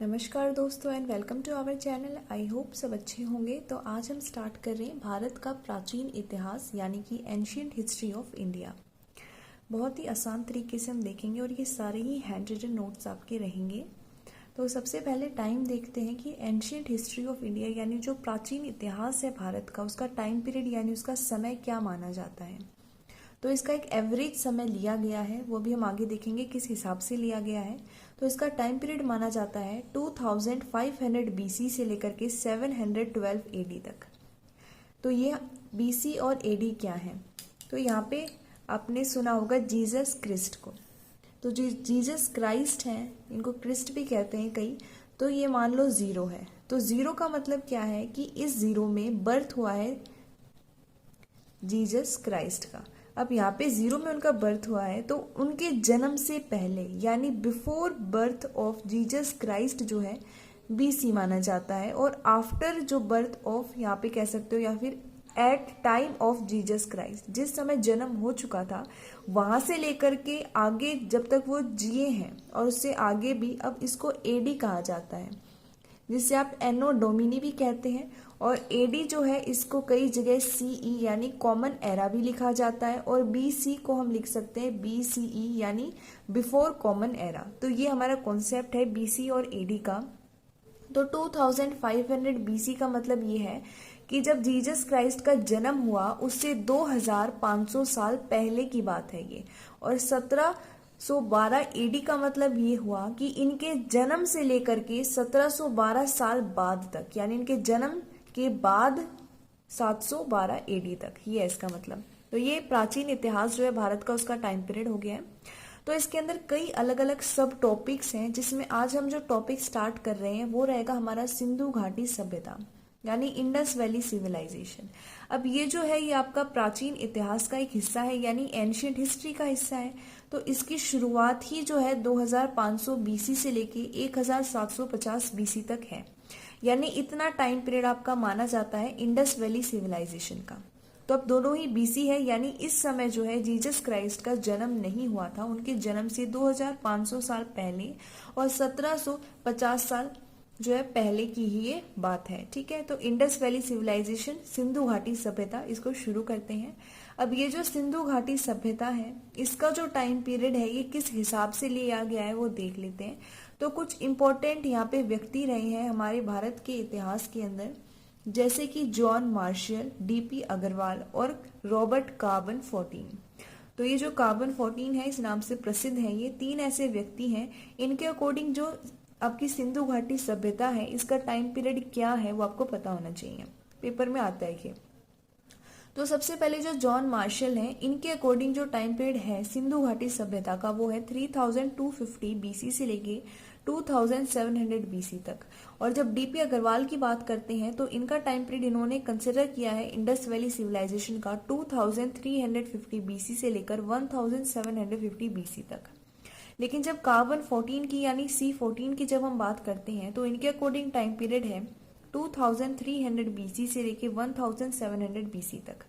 नमस्कार दोस्तों and welcome to our channel. I hope सब अच्छे होंगे। तो आज हम स्टार्ट कर रहे हैं भारत का प्राचीन इतिहास यानी कि एंशियंट हिस्ट्री ऑफ इंडिया। बहुत ही आसान तरीके से हम देखेंगे और ये सारे ही हैंड रिटन नोट्स आपके रहेंगे। तो सबसे पहले टाइम देखते हैं कि एंशियंट हिस्ट्री ऑफ इंडिया यानी जो प्राचीन इतिहास है भारत का, उसका टाइम पीरियड यानी उसका समय क्या माना जाता है। तो इसका एक एवरेज समय लिया गया है, वो भी हम आगे देखेंगे किस हिसाब से लिया गया है। तो इसका टाइम पीरियड माना जाता है 2500 बीसी से लेकर के 712 एडी तक। तो ये बीसी और एडी क्या है, तो यहाँ पे आपने सुना होगा जीसस क्रिस्ट को। तो जो जीसस क्राइस्ट हैं, इनको क्रिस्ट भी कहते हैं कई, तो ये मान लो जीरो है। तो जीरो का मतलब क्या है कि इस जीरो में बर्थ हुआ है जीसस क्राइस्ट का। अब यहाँ पे जीरो में उनका बर्थ हुआ है, तो उनके जन्म से पहले यानी before birth of Jesus Christ जो है बीसी माना जाता है, और आफ्टर जो बर्थ ऑफ यहाँ पे कह सकते हो, या फिर at time of Jesus Christ, जिस समय जन्म हो चुका था वहां से लेकर के आगे जब तक वो जिए हैं और उससे आगे भी, अब इसको एडी कहा जाता है, जिसे आप एनो डोमिनी भी कहते हैं। और एडी जो है इसको कई जगह सीई यानी कॉमन एरा भी लिखा जाता है, और बीसी को हम लिख सकते हैं बीसीई यानी बिफोर कॉमन एरा। तो ये हमारा कॉन्सेप्ट है बीसी और एडी का। तो 2500 बीसी का मतलब ये है कि जब जीसस क्राइस्ट का जन्म हुआ उससे 2500 साल पहले की बात है ये। और 1712 एडी का मतलब ये हुआ कि इनके जन्म से लेकर के 1712 साल बाद तक, यानी इनके जन्म के बाद 712 एडी तक, ये है इसका मतलब। तो ये प्राचीन इतिहास जो है भारत का, उसका टाइम पीरियड हो गया है। तो इसके अंदर कई अलग अलग सब टॉपिक्स हैं, जिसमें आज हम जो टॉपिक स्टार्ट कर रहे हैं वो रहेगा हमारा सिंधु घाटी सभ्यता यानी इंडस वैली सिविलाइजेशन। अब ये जो है ये आपका प्राचीन इतिहास का एक हिस्सा है, यानी एंशियंट हिस्ट्री का हिस्सा है। तो इसकी शुरुआत ही जो है 2500 बीसी से लेके 1750 बीसी तक है, यानी इतना टाइम पीरियड आपका माना जाता है इंडस वैली सिविलाइजेशन का। तो अब दोनों ही बीसी है, यानी इस समय जो है जीसस क्राइस्ट का जन्म नहीं हुआ था, उनके जन्म से 2500 साल पहले और 1750 साल जो है पहले की ही ये बात है। ठीक है, तो इंडस वैली सिविलाइजेशन, सिंधु घाटी सभ्यता, इसको शुरू करते हैं। अब ये जो सिंधु घाटी सभ्यता है, इसका जो टाइम पीरियड है ये किस हिसाब से लिया गया है वो देख लेते हैं। तो कुछ इंपॉर्टेंट यहाँ पे व्यक्ति रहे हैं हमारे भारत के इतिहास के अंदर, जैसे कि जॉन मार्शल, डीपी अग्रवाल और रॉबर्ट कार्बन 14। तो ये जो कार्बन 14 है इस नाम से प्रसिद्ध है, ये तीन ऐसे व्यक्ति हैं। इनके अकॉर्डिंग जो आपकी सिंधु घाटी सभ्यता है इसका टाइम पीरियड क्या है वो आपको पता होना चाहिए, पेपर में आता है ये। तो सबसे पहले जो जॉन मार्शल हैं, इनके अकॉर्डिंग जो टाइम पीरियड है सिंधु घाटी सभ्यता का वो है 3250 बीसी से लेके 2700 बीसी तक। और जब डीपी अग्रवाल की बात करते हैं तो इनका टाइम पीरियड इन्होंने कंसिडर किया है इंडस वैली सिविलाइजेशन का 2350 बीसी से लेकर 1750 बीसी तक। लेकिन जब कार्बन 14 की यानी C14 की जब हम बात करते हैं तो इनके अकॉर्डिंग टाइम पीरियड है 2300 बीसी से लेके 1700 बीसी तक।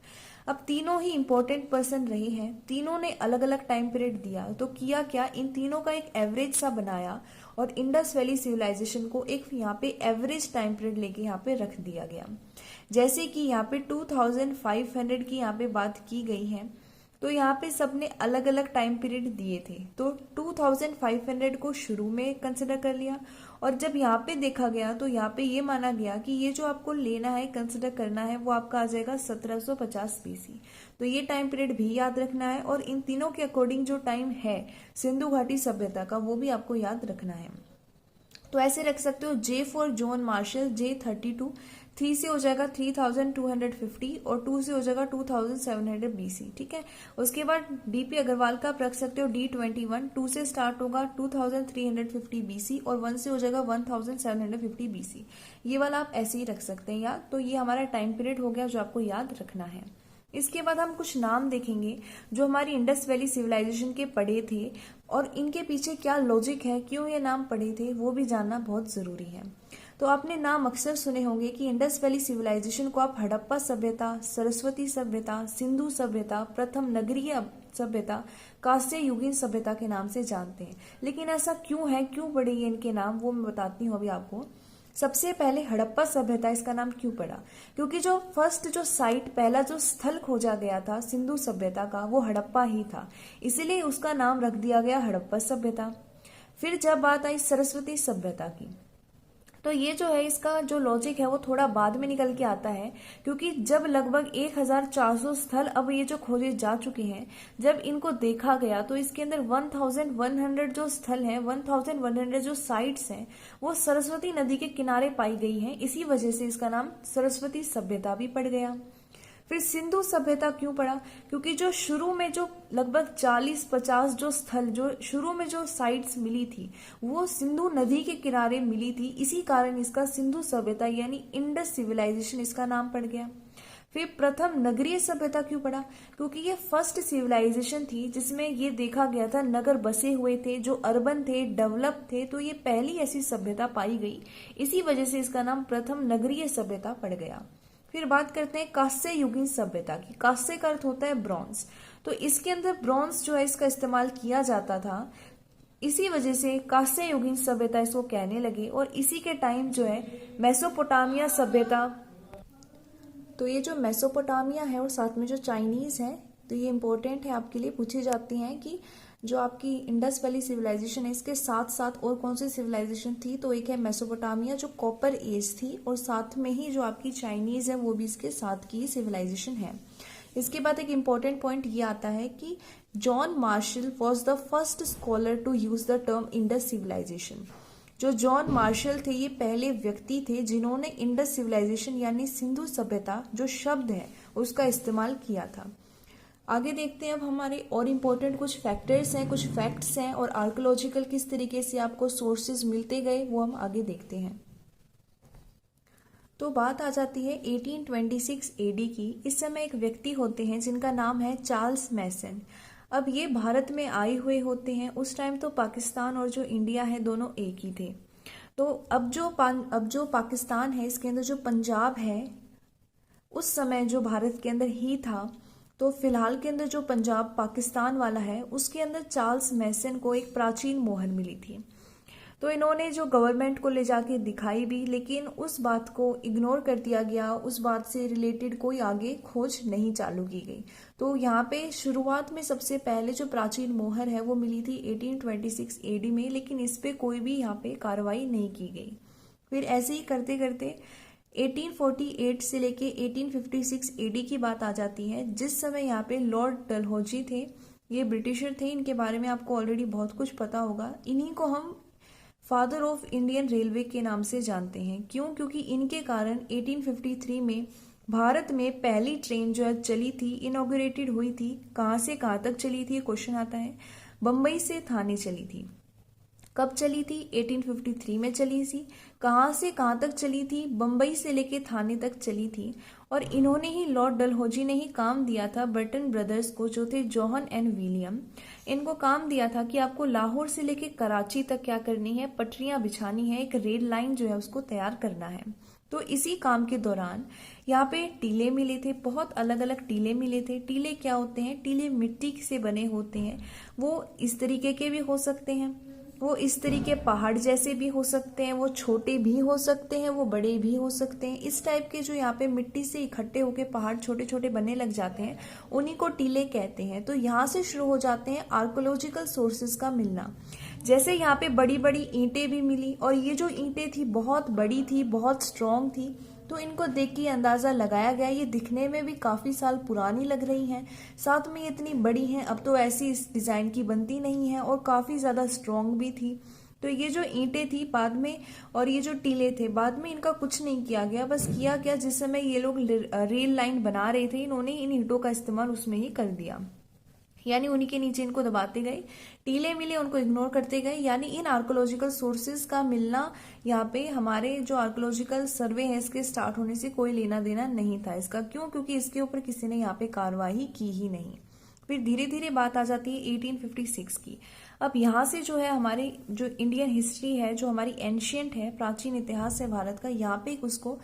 अब तीनों ही इंपॉर्टेंट पर्सन रहे हैं, तीनों ने अलग अलग टाइम पीरियड दिया। तो किया क्या, इन तीनों का एक एवरेज सा बनाया और इंडस वैली सिविलाइजेशन को एक यहाँ पे एवरेज टाइम पीरियड लेके यहाँ पे रख दिया गया। जैसे कि यहाँ पे 2500 की यहाँ पे बात की गई है, तो यहाँ पे सबने अलग अलग टाइम पीरियड दिए थे। तो 2500 को शुरू में कंसिडर कर लिया, और जब यहाँ पे देखा गया तो यहाँ पे ये माना गया कि ये जो आपको लेना है, कंसिडर करना है, वो आपका आ जाएगा 1750 बीसी। तो ये टाइम पीरियड भी याद रखना है, और इन तीनों के अकॉर्डिंग जो टाइम है सिंधु घाटी सभ्यता का वो भी आपको याद रखना है। तो ऐसे रख सकते हो J for John Marshall J32, 3 से हो जाएगा 3250 और 2 से हो जाएगा 2700 बीसी। ठीक है, उसके बाद डीपी अग्रवाल का आप रख सकते हो D21, 2 से स्टार्ट होगा 2350 बीसी और 1 से हो जाएगा 1750 बीसी। ये वाला आप ऐसे ही रख सकते हैं याद। तो ये हमारा टाइम पीरियड हो गया जो आपको याद रखना है। इसके बाद हम कुछ नाम देखेंगे जो हमारी इंडस वैली सिविलाइजेशन के पढ़े थे, और इनके पीछे क्या लॉजिक है, क्यों ये नाम पढ़े थे, वो भी जानना बहुत जरूरी है। तो आपने नाम अक्सर सुने होंगे कि इंडस वैली सिविलाइजेशन को आप हड़प्पा सभ्यता, सरस्वती सभ्यता, सिंधु सभ्यता, प्रथम नगरीय सभ्यता कांस्य युगीन सभ्यता के नाम से जानते हैं। लेकिन ऐसा क्यों है, क्यों पड़े ये इनके नाम, वो मैं बताती हूँ अभी आपको। सबसे पहले हड़प्पा सभ्यता इसका नाम क्यों पड़ा, क्योंकि जो फर्स्ट जो साइट, पहला जो स्थल खोजा गया था सिंधु सभ्यता का, वो हड़प्पा ही था, इसीलिए उसका नाम रख दिया गया हड़प्पा सभ्यता। फिर जब बात आई सरस्वती सभ्यता की, तो ये जो है इसका जो लॉजिक है वो थोड़ा बाद में निकल के आता है, क्योंकि जब लगभग 1400 स्थल अब ये जो खोजे जा चुके हैं, जब इनको देखा गया तो इसके अंदर 1100 जो स्थल हैं, 1100 जो साइट्स हैं, वो सरस्वती नदी के किनारे पाई गई हैं। इसी वजह से इसका नाम सरस्वती सभ्यता भी पड़ गया। फिर सिंधु सभ्यता क्यों पड़ा, क्योंकि जो शुरू में जो लगभग 40-50 जो स्थल, जो शुरू में जो साइट्स मिली थी, वो सिंधु नदी के किनारे मिली थी, इसी कारण इसका सिंधु सभ्यता यानी इंडस सिविलाइजेशन इसका नाम पड़ गया। फिर प्रथम नगरीय सभ्यता क्यों पड़ा, क्योंकि ये फर्स्ट सिविलाइजेशन थी जिसमें ये देखा गया था नगर बसे हुए थे, जो अर्बन थे, डेवलप थे, तो ये पहली ऐसी सभ्यता पाई गई, इसी वजह से इसका नाम प्रथम नगरीय सभ्यता पड़ गया। फिर बात करते हैं कांस्य युगीन सभ्यता की। कांस्य का अर्थ होता है ब्रॉन्ज, तो इसके अंदर ब्रॉन्ज जो है इसका इस्तेमाल किया जाता था, इसी वजह से कांस्य युगीन सभ्यता इसको कहने लगे। और इसी के टाइम जो है मेसोपोटामिया सभ्यता, तो ये जो मेसोपोटामिया है और साथ में जो चाइनीज है, तो ये इंपॉर्टेंट है आपके लिए, पूछी जाती हैं कि जो आपकी इंडस वैली सिविलाइजेशन है इसके साथ साथ और कौन सी सिविलाइजेशन थी, तो एक है मेसोपोटामिया जो कॉपर एज थी, और साथ में ही जो आपकी चाइनीज है वो भी इसके साथ की सिविलाइजेशन है। इसके बाद एक इम्पॉर्टेंट पॉइंट ये आता है कि John Marshall was the first scholar to use the term Indus civilisation. जो जॉन मार्शल थे ये पहले व्यक्ति थे जिन्होंने इंडस सिविलाइजेशन यानी सिंधु सभ्यता जो शब्द है उसका इस्तेमाल किया था। आगे देखते हैं अब हमारे और इम्पोर्टेंट कुछ फैक्टर्स हैं, कुछ फैक्ट्स हैं, और आर्कोलॉजिकल किस तरीके से आपको सोर्सेज मिलते गए वो हम आगे देखते हैं। तो बात आ जाती है 1826 एडी की। इस समय एक व्यक्ति होते हैं जिनका नाम है चार्ल्स मैसन। अब ये भारत में आए हुए होते हैं। उस टाइम तो पाकिस्तान और जो इंडिया है दोनों एक ही थे। तो अब जो पाकिस्तान है इसके अंदर जो पंजाब है उस समय जो भारत के अंदर ही था, तो फिलहाल के अंदर जो पंजाब पाकिस्तान वाला है उसके अंदर चार्ल्स मैसन को एक प्राचीन मोहर मिली थी। तो इन्होंने जो गवर्नमेंट को ले जाके दिखाई भी, लेकिन उस बात को इग्नोर कर दिया गया, उस बात से रिलेटेड कोई आगे खोज नहीं चालू की गई। तो यहाँ पे शुरुआत में सबसे पहले जो प्राचीन मोहर है वो मिली थी 1826 एडी में, लेकिन इस पे कोई भी यहाँ पे कार्रवाई नहीं की गई। फिर ऐसे ही करते करते 1848 से लेके 1856 एडी की बात आ जाती है, जिस समय यहाँ पे लॉर्ड डलहौजी थे, ये ब्रिटिशर थे, इनके बारे में आपको ऑलरेडी बहुत कुछ पता होगा। इन्हीं को हम फादर ऑफ इंडियन रेलवे के नाम से जानते हैं। क्यों? क्योंकि इनके कारण 1853 में भारत में पहली ट्रेन जो है चली थी, इनॉग्रेटेड हुई थी। कहाँ से कहाँ तक चली थी क्वेश्चन आता है। बम्बई से थाने चली थी। कब चली थी? 1853 में चली थी। कहाँ से कहाँ तक चली थी? बम्बई से लेके थाने तक चली थी। और इन्होंने ही, लॉर्ड डलहौजी ने ही काम दिया था बर्टन ब्रदर्स को, जो थे जॉन एंड विलियम, इनको काम दिया था कि आपको लाहौर से लेके कराची तक क्या करनी है, पटरियां बिछानी है, एक रेल लाइन जो है उसको तैयार करना है। तो इसी काम के दौरान यहाँ पे टीले मिले थे, बहुत अलग अलग टीले मिले थे। टीले क्या होते हैं? टीले मिट्टी से बने होते हैं। वो इस तरीके के भी हो सकते हैं, वो इस तरीके पहाड़ जैसे भी हो सकते हैं, वो छोटे भी हो सकते हैं, वो बड़े भी हो सकते हैं। इस टाइप के जो यहाँ पे मिट्टी से इकट्ठे होके पहाड़ छोटे छोटे बनने लग जाते हैं, उन्हीं को टीले कहते हैं। तो यहाँ से शुरू हो जाते हैं आर्कोलॉजिकल सोर्सेज का मिलना। जैसे यहाँ पे बड़ी बड़ी ईंटें भी मिली, और ये जो ईंटें थी बहुत बड़ी थी, बहुत स्ट्रॉन्ग थी, तो इनको देख के अंदाज़ा लगाया गया ये दिखने में भी काफ़ी साल पुरानी लग रही हैं, साथ में ये इतनी बड़ी हैं, अब तो ऐसी इस डिज़ाइन की बनती नहीं है, और काफ़ी ज़्यादा स्ट्रॉन्ग भी थी। तो ये जो ईंटें थी बाद में, और ये जो टीले थे बाद में, इनका कुछ नहीं किया गया। बस किया गया जिस समय ये लोग रेल लाइन बना रहे थे, इन्होंने इन ईंटों का इस्तेमाल उसमें ही कर दिया, यानी उन्हीं के नीचे इनको दबाते गए। टीले मिले, उनको इग्नोर करते गए। यानी इन आर्कोलॉजिकल सोर्सेज का मिलना यहाँ पे हमारे जो आर्कोलॉजिकल सर्वे है इसके स्टार्ट होने से कोई लेना देना नहीं था इसका। क्यों? क्योंकि इसके ऊपर किसी ने यहाँ पे कार्रवाई की ही नहीं। फिर धीरे धीरे बात आ जाती है 1856 की। अब यहाँ से जो है हमारी जो इंडियन हिस्ट्री है, जो हमारी एंशियंट है, प्राचीन इतिहास है भारत का, यहाँ पे उसको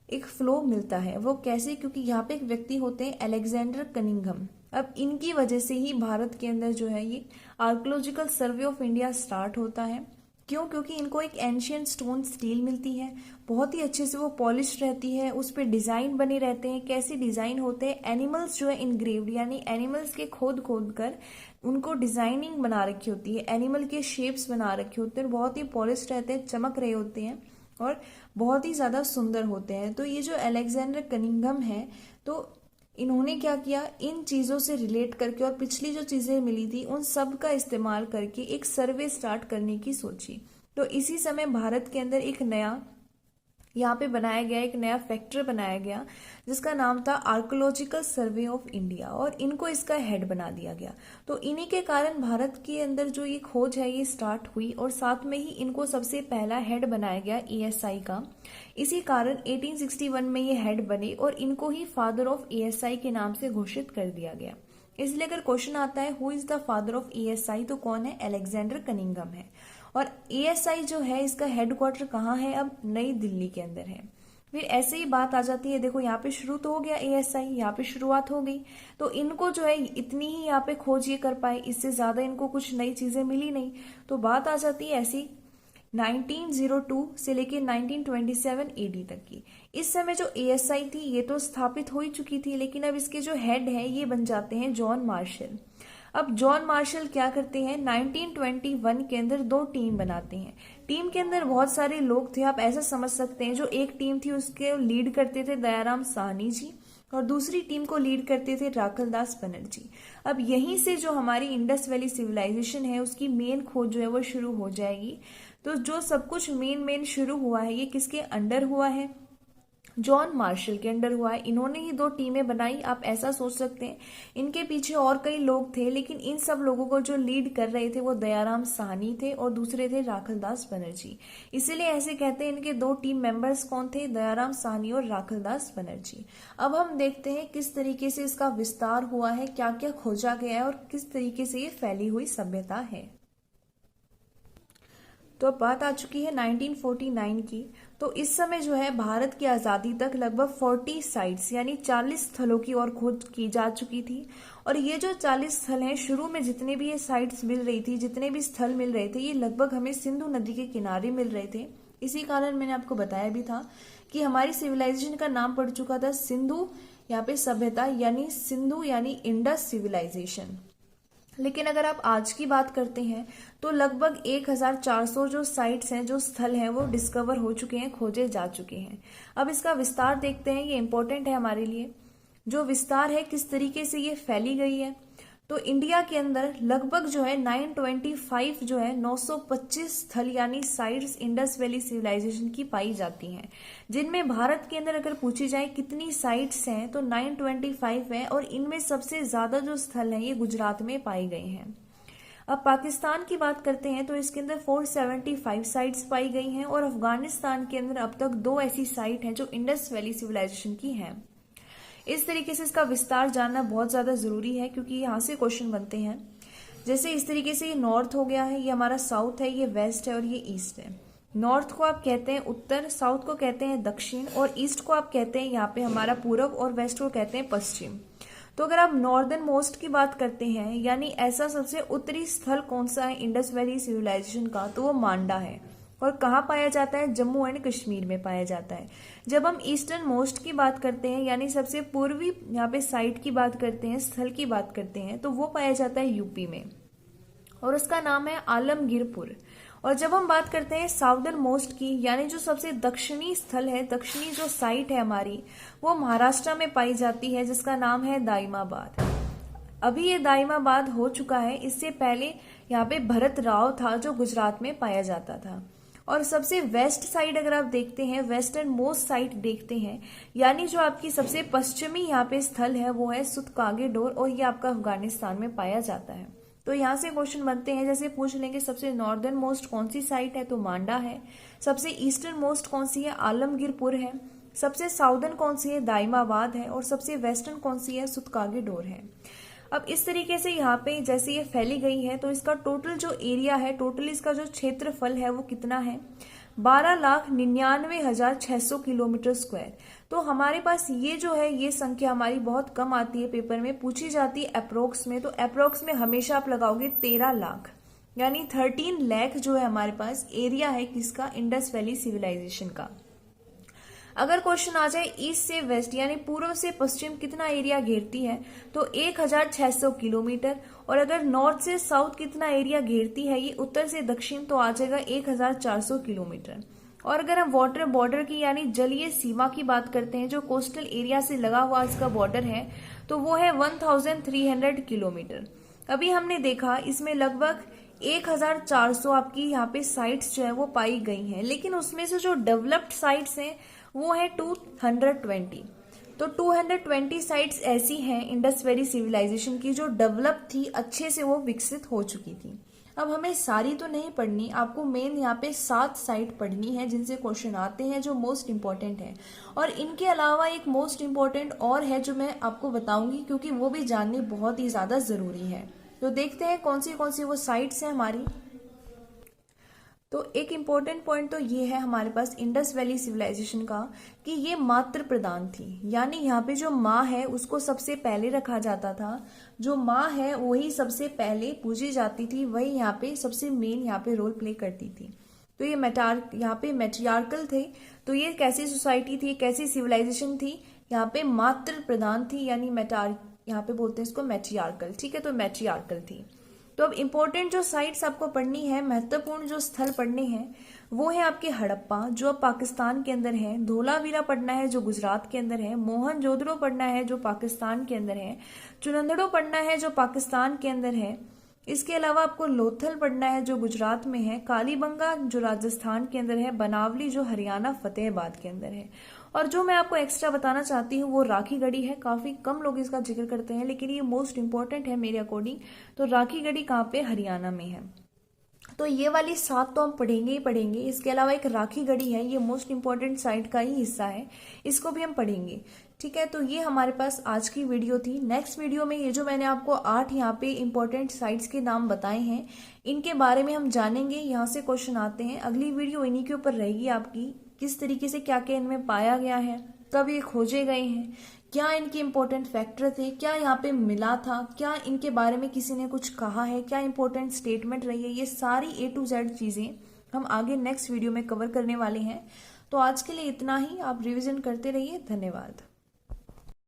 एक फ्लो मिलता है। वो कैसे? क्योंकि यहाँ पे एक व्यक्ति होते हैं अलेक्जेंडर कनिंघम। अब इनकी वजह से ही भारत के अंदर जो है ये archaeological survey of India start होता है। क्यों? क्योंकि इनको एक एंशियंट स्टोन स्टील मिलती है, बहुत ही अच्छे से वो पॉलिश रहती है, उस पर डिजाइन बने रहते हैं। कैसे डिजाइन होते हैं? एनिमल्स जो है इनग्रेव्ड, यानी एनिमल्स के खोद खोद कर उनको डिजाइनिंग बना रखी होती है, एनिमल के शेप्स बना रखे होते हैं, बहुत ही पॉलिश रहते हैं, चमक रहे होते हैं और बहुत ही ज्यादा सुंदर होते हैं। तो ये जो अलेक्जेंडर कनिंघम है, तो इन्होंने क्या किया, इन चीजों से रिलेट करके और पिछली जो चीजें मिली थी उन सब का इस्तेमाल करके एक सर्वे स्टार्ट करने की सोची। तो इसी समय भारत के अंदर एक नया यहाँ पे बनाया गया, एक नया फैक्टर बनाया गया जिसका नाम था आर्कोलॉजिकल सर्वे ऑफ इंडिया, और इनको इसका हेड बना दिया गया। तो इन्हीं के कारण भारत के अंदर जो ये खोज है ये स्टार्ट हुई, और साथ में ही इनको सबसे पहला हेड बनाया गया एएसआई का। इसी कारण 1861 में ये हेड बने और इनको ही फादर ऑफ एएसआई के नाम से घोषित कर दिया गया। इसलिए अगर क्वेश्चन आता है who is the father of ASI, तो कौन है? अलेक्जेंडर कनिंघम है। और एएसआई जो है इसका हेडक्वार्टर कहाँ है? अब नई दिल्ली के अंदर है। फिर ऐसे ही बात आ जाती है, देखो यहाँ पे शुरू तो हो गया एएसआई, यहाँ पे शुरुआत हो गई, तो इनको जो है इतनी ही यहाँ पे खोज ये कर पाए, इससे ज्यादा इनको कुछ नई चीजें मिली नहीं। तो बात आ जाती है ऐसी 1902 से लेके 1927 एडी तक की। इस समय जो एएसआई थी ये तो स्थापित हो ही चुकी थी, लेकिन अब इसके जो हेड है ये बन जाते हैं जॉन मार्शल। अब जॉन मार्शल क्या करते हैं, 1921 के अंदर दो टीम बनाते हैं। टीम के अंदर बहुत सारे लोग थे, आप ऐसा समझ सकते हैं, जो एक टीम थी उसके लीड करते थे दयाराम साहनी जी, और दूसरी टीम को लीड करते थे राखलदास बनर्जी। अब यहीं से जो हमारी इंडस वैली सिविलाइजेशन है उसकी मेन खोज जो है वो शुरू हो जाएगी। तो जो सब कुछ मेन शुरू हुआ है ये किसके अंडर हुआ है? जॉन मार्शल के अंडर हुआ है। इन्होंने ही दो टीमें बनाई, आप ऐसा सोच सकते हैं। इनके पीछे और कई लोग थे, लेकिन इन सब लोगों को जो लीड कर रहे थे वो दयाराम साहनी थे और दूसरे थे राखलदास बनर्जी। इसीलिए ऐसे कहते हैं इनके दो टीम मेंबर्स कौन थे? दयाराम साहनी और राखलदास बनर्जी। अब हम देखते हैं किस तरीके से इसका विस्तार हुआ है, क्या क्या खोजा गया है और किस तरीके से ये फैली हुई सभ्यता है। तो अब बात आ चुकी है 1949 की। तो इस समय जो है भारत की आज़ादी तक लगभग 40 साइट्स यानी 40 स्थलों की और खोज की जा चुकी थी। और ये जो 40 स्थल हैं, शुरू में जितने भी ये साइट्स मिल रही थी, जितने भी स्थल मिल रहे थे, ये लगभग हमें सिंधु नदी के किनारे मिल रहे थे। इसी कारण मैंने आपको बताया भी था कि हमारी सिविलाइजेशन का नाम पड़ चुका था सिंधु, यहाँ पे सभ्यता, यानी सिंधु यानी इंडस सिविलाइजेशन। लेकिन अगर आप आज की बात करते हैं तो लगभग 1400 जो साइट्स हैं, जो स्थल हैं, वो डिस्कवर हो चुके हैं, खोजे जा चुके हैं। अब इसका विस्तार देखते हैं, ये इंपॉर्टेंट है हमारे लिए। जो विस्तार है किस तरीके से ये फैली गई है, तो इंडिया के अंदर लगभग जो है 925 जो है 925 स्थल यानी साइट्स इंडस वैली सिविलाइजेशन की पाई जाती हैं, जिनमें भारत के अंदर अगर पूछी जाए कितनी साइट्स हैं तो 925 है, और इनमें सबसे ज्यादा जो स्थल हैं ये गुजरात में पाए गए हैं। अब पाकिस्तान की बात करते हैं तो इसके अंदर 475 साइट्स पाई गई हैं, और अफगानिस्तान के अंदर अब तक 2 ऐसी साइट हैं जो इंडस वैली सिविलाइजेशन की हैं। इस तरीके से इसका विस्तार जानना बहुत ज्यादा जरूरी है, क्योंकि यहाँ से क्वेश्चन बनते हैं। जैसे इस तरीके से ये नॉर्थ हो गया है, ये हमारा साउथ है, ये वेस्ट है और ये ईस्ट है। नॉर्थ को आप कहते हैं उत्तर, साउथ को कहते हैं दक्षिण, और ईस्ट को आप कहते हैं यहाँ पे हमारा पूरब, और वेस्ट को कहते हैं पश्चिम। तो अगर आप नॉर्दर्न मोस्ट की बात करते हैं, यानी ऐसा सबसे उत्तरी स्थल कौन सा है इंडस वैली सिविलाइजेशन का, तो वो मांडा है। और कहाँ पाया जाता है? जम्मू एंड कश्मीर में पाया जाता है। जब हम ईस्टर्न मोस्ट की बात करते हैं, यानी सबसे पूर्वी यहाँ पे साइट की बात करते हैं, स्थल की बात करते हैं, तो वो पाया जाता है यूपी में, और उसका नाम है आलमगीरपुर। और जब हम बात करते हैं साउदर्न मोस्ट की, यानी जो सबसे दक्षिणी स्थल है, दक्षिणी जो साइट है हमारी, वो महाराष्ट्र में पाई जाती है, जिसका नाम है दाइमाबाद। अभी ये दाइमाबाद हो चुका है, इससे पहले यहाँ पे भरत राव था जो गुजरात में पाया जाता था। और सबसे वेस्ट साइड अगर आप देखते हैं, वेस्टर्न मोस्ट साइट देखते हैं, यानी जो आपकी सबसे पश्चिमी यहाँ पे स्थल है वो है सुतकागेडोर, और ये आपका अफगानिस्तान में पाया जाता है। तो यहाँ से क्वेश्चन बनते हैं, जैसे पूछ लेंगे सबसे नॉर्दर्न मोस्ट कौन सी साइट है, तो मांडा है। सबसे ईस्टर्न मोस्ट कौन सी है? आलमगीरपुर है। सबसे साउदर्न कौन सी है? दाइमाबाद है। और सबसे वेस्टर्न कौन सी है? सुतकागेडोर है। अब इस तरीके से यहाँ पे जैसे ये फैली गई है, तो इसका टोटल जो एरिया है, टोटल इसका जो क्षेत्रफल है वो कितना है? 12,99,600 किलोमीटर स्क्वायर। तो हमारे पास ये जो है ये संख्या हमारी बहुत कम आती है, पेपर में पूछी जाती है अप्रोक्स में। तो अप्रोक्स में हमेशा आप लगाओगे 13 लाख, यानी 13 लाख जो है हमारे पास एरिया है किसका, इंडस वैली सिविलाइजेशन का। अगर क्वेश्चन आ जाए ईस्ट से वेस्ट यानी पूर्व से पश्चिम कितना एरिया घेरती है, तो 1,600 किलोमीटर। और अगर नॉर्थ से साउथ कितना एरिया घेरती है, ये उत्तर से दक्षिण, तो आ जाएगा 1,400 किलोमीटर। और अगर हम वाटर बॉर्डर की यानी जलीय सीमा की बात करते हैं, जो कोस्टल एरिया से लगा हुआ इसका बॉर्डर है, तो वो है 1,300 किलोमीटर। अभी हमने देखा इसमें लगभग 1,400 आपकी यहाँ पे साइट्स जो है वो पाई गई हैं, लेकिन उसमें से जो डेवलप्ड साइट्स हैं वो है 220। तो 220 साइट्स ऐसी हैं इंडस वैली सिविलाइजेशन की जो डेवलप थी, अच्छे से वो विकसित हो चुकी थी। अब हमें सारी तो नहीं पढ़नी, आपको मेन यहाँ पे 7 साइट पढ़नी है जिनसे क्वेश्चन आते हैं, जो मोस्ट इंपॉर्टेंट है। और इनके अलावा एक मोस्ट इंपॉर्टेंट और है जो मैं आपको बताऊंगी, क्योंकि वो भी जाननी बहुत ही ज्यादा जरूरी है। तो देखते हैं कौन सी वो साइट्स हैं हमारी। तो एक इम्पोर्टेंट पॉइंट तो ये है हमारे पास इंडस वैली सिविलाइजेशन का कि ये मातृ प्रधान थी, यानी यहाँ पे जो माँ है उसको सबसे पहले रखा जाता था। जो माँ है वही सबसे पहले पूजी जाती थी, वही यहाँ पे सबसे मेन यहाँ पे रोल प्ले करती थी। तो ये यहाँ पे मैट्रियार्कल थे। तो ये कैसी सोसाइटी थी, कैसी सिविलाइजेशन थी, यहाँ पे मातृ प्रधान थी, यानी यहाँ पे बोलते हैं इसको मैट्रियार्कल। ठीक है, तो मैट्रियार्कल थी। तो अब इम्पोर्टेंट जो साइट्स आपको पढ़नी है, महत्वपूर्ण जो स्थल पढ़ने हैं, वो है आपके हड़प्पा जो अब पाकिस्तान के अंदर है, धोलावीरा पढ़ना है जो गुजरात के अंदर है, मोहनजोदड़ो पढ़ना है जो पाकिस्तान के अंदर है, चुनंदड़ो पढ़ना है जो पाकिस्तान के अंदर है। इसके अलावा आपको लोथल पढ़ना है जो गुजरात में है, कालीबंगा जो राजस्थान के अंदर है, बनावली जो हरियाणा फतेहाबाद के अंदर है। और जो मैं आपको एक्स्ट्रा बताना चाहती हूँ वो राखी गढ़ी है। काफी कम लोग इसका जिक्र करते हैं, लेकिन ये मोस्ट इंपॉर्टेंट है मेरे अकॉर्डिंग। तो राखी गढ़ी कहाँ पे, हरियाणा में है। तो ये वाली 7 तो हम पढ़ेंगे ही पढ़ेंगे। इसके अलावा एक राखी गढ़ी है, ये मोस्ट इंपॉर्टेंट साइट का ही हिस्सा है, इसको भी हम पढ़ेंगे। ठीक है, तो ये हमारे पास आज की वीडियो थी। नेक्स्ट वीडियो में ये जो मैंने आपको 8 यहाँ पे इंपॉर्टेंट साइट्स के नाम बताए हैं, इनके बारे में हम जानेंगे। यहाँ से क्वेश्चन आते हैं, अगली वीडियो इन्हीं के ऊपर रहेगी आपकी, किस तरीके से क्या क्या इनमें पाया गया है, कब ये खोजे गए हैं, क्या इनके इंपॉर्टेंट फैक्टर थे, क्या यहाँ पे मिला था, क्या इनके बारे में किसी ने कुछ कहा है, क्या इंपॉर्टेंट स्टेटमेंट रही है, ये सारी A to Z चीजें हम आगे नेक्स्ट वीडियो में कवर करने वाले हैं। तो आज के लिए इतना ही, आप रिवीजन करते रहिए। धन्यवाद।